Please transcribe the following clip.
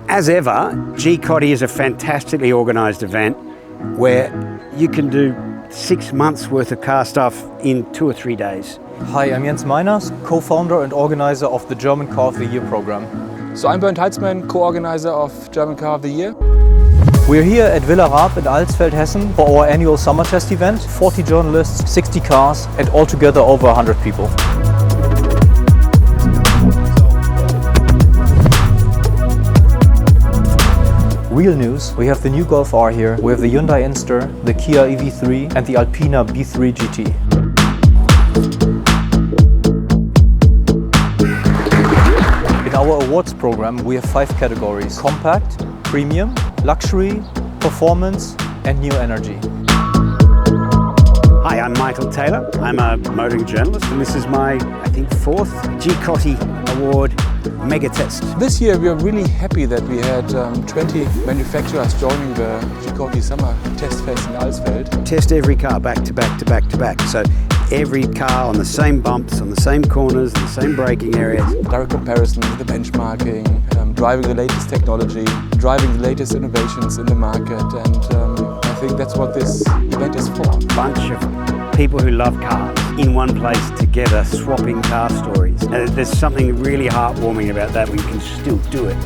As ever, GTEST is a fantastically organised event where you can do 6 months worth of car stuff in 2 or 3 days. Hi, I'm Jens Meiners, co-founder and organizer of the German Car of the Year program. So I'm Bernd Heitzmann, co-organizer of German Car of the Year. We're here at Villa Raab in Alsfeld, Hessen for our annual summer test event. 40 journalists, 60 cars and altogether over 100 people. Real news, we have the new Golf R here, we have the Hyundai Inster, the Kia EV3 and the Alpina B3 GT. In our awards program we have 5 categories: compact, premium, luxury, performance and new energy. Hi, I'm Michael Taylor. I'm a motoring journalist and this is my, I think, 4th GTEST Award mega test. This year we are really happy that we had 20 manufacturers joining the GTEST Summer Test Fest in Alsfeld. Test every car back to back to back to back. So every car on the same bumps, on the same corners, the same braking areas. Direct comparison with the benchmarking, driving the latest technology, driving the latest innovations in the market, and I think that's what this event is for. A bunch of people who love cars in one place together, swapping car stories. There's something really heartwarming about that when you can still do it.